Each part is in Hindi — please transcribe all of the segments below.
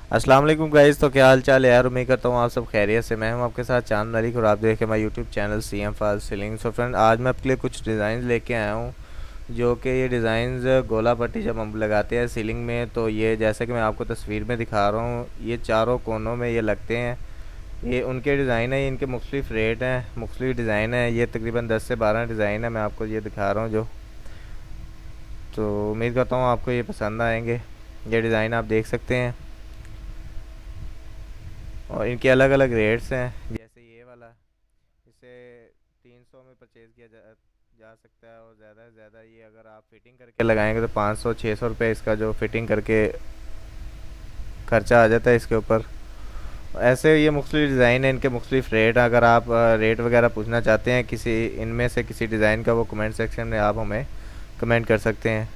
अस्सलाम वालेकुम गाइस। तो क्या हाल चाल है यार? उम्मीद करता हूँ आप सब खैरियत से। मैं हूँ आपके साथ चांद मलिक और आप देखें हमारा YouTube channel C M false ceiling. So friend, आज मैं आपके लिए कुछ डिज़ाइन लेके आया हूँ, जो कि ये डिज़ाइंस गोला पट्टी जब हम लगाते हैं सीलिंग में, तो ये जैसा कि मैं आपको तस्वीर में दिखा रहा हूँ, ये चारों कोनों में ये लगते हैं। ये उनके डिज़ाइन है, इनके मुख्तलिफ रेट हैं, मुख्तलिफ डिज़ाइन है। ये तकरीबन 10 से 12 डिज़ाइन है, मैं आपको ये दिखा रहा हूँ जो। तो उम्मीद करता हूँ आपको ये पसंद आएंगे। ये डिज़ाइन आप देख सकते हैं और इनके अलग अलग रेट्स हैं। जैसे ये वाला, इसे 300 में परचेज़ किया जा सकता है, और ज़्यादा से ज़्यादा ये अगर आप फिटिंग करके लगाएंगे तो 500 600 रुपये इसका जो फिटिंग करके खर्चा आ जाता है इसके ऊपर। ऐसे ये मुख्तलिफ डिज़ाइन है, इनके मुख्तलिफ रेट। अगर आप रेट वगैरह पूछना चाहते हैं किसी इनमें से किसी डिज़ाइन का, वो कमेंट सेक्शन में आप हमें कमेंट कर सकते हैं।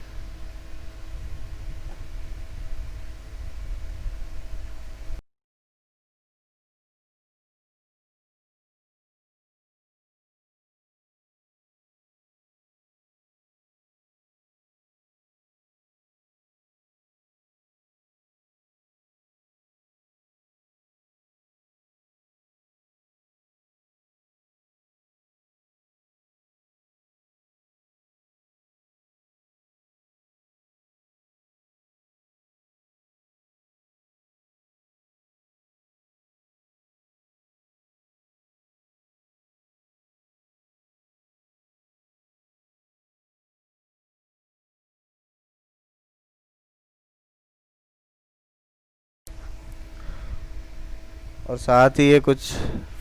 और साथ ही ये कुछ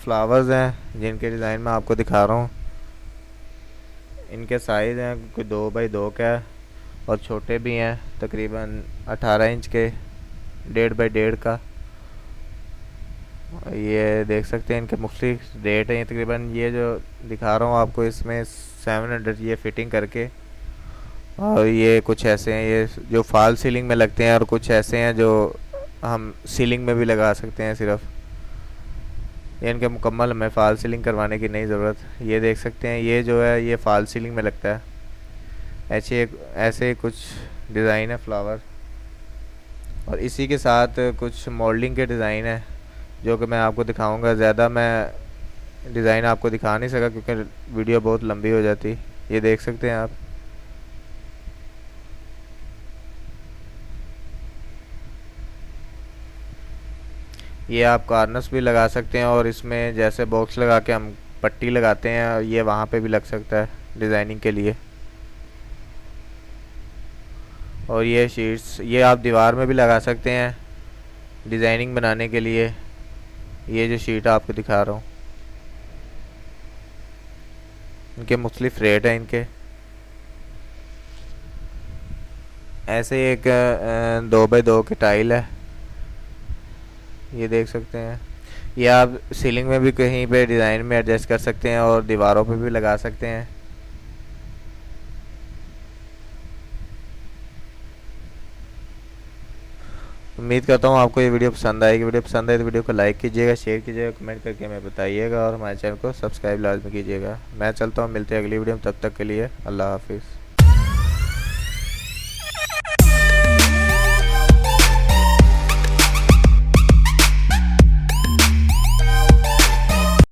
फ्लावर्स हैं जिनके डिज़ाइन मैं आपको दिखा रहा हूँ। इनके साइज़ हैं, कोई 2 बाई 2 का है और छोटे भी हैं, तकरीबन 18 इंच के, 1.5 बाई 1.5 का। ये देख सकते हैं, इनके मुख्तलिफ रेट हैं। ये तकरीबन ये जो दिखा रहा हूँ आपको, इसमें 700 ये फिटिंग करके। और ये कुछ ऐसे हैं ये जो फॉल सीलिंग में लगते हैं, और कुछ ऐसे हैं जो हम सीलिंग में भी लगा सकते हैं सिर्फ। ये इनके मुकम्मल हमें फॉल सीलिंग करवाने की नहीं ज़रूरत। ये देख सकते हैं, ये जो है ये फॉल सीलिंग में लगता है। ऐसे कुछ डिज़ाइन है फ्लावर, और इसी के साथ कुछ मॉडलिंग के डिज़ाइन है जो कि मैं आपको दिखाऊंगा। ज़्यादा मैं डिज़ाइन आपको दिखा नहीं सका क्योंकि वीडियो बहुत लंबी हो जाती। ये देख सकते हैं आप। ये आप कार्नर्स भी लगा सकते हैं, और इसमें जैसे बॉक्स लगा के हम पट्टी लगाते हैं, ये वहाँ पे भी लग सकता है डिज़ाइनिंग के लिए। और ये शीट्स ये आप दीवार में भी लगा सकते हैं डिज़ाइनिंग बनाने के लिए। ये जो शीट आपको दिखा रहा हूँ, इनके मुख्तलिफ रेट हैं इनके। ऐसे एक 2 बाई 2 की टाइल है, ये देख सकते हैं। ये आप सीलिंग में भी कहीं पे डिज़ाइन में एडजस्ट कर सकते हैं और दीवारों पे भी लगा सकते हैं। उम्मीद करता हूँ आपको ये वीडियो पसंद आएगी। वीडियो पसंद आए तो वीडियो को लाइक कीजिएगा, शेयर कीजिएगा, कमेंट करके हमें बताइएगा, और हमारे चैनल को सब्सक्राइब लाजमी कीजिएगा। मैं चलता हूँ, मिलते हैं अगली वीडियो में। तब तक के लिए अल्लाह हाफिज़।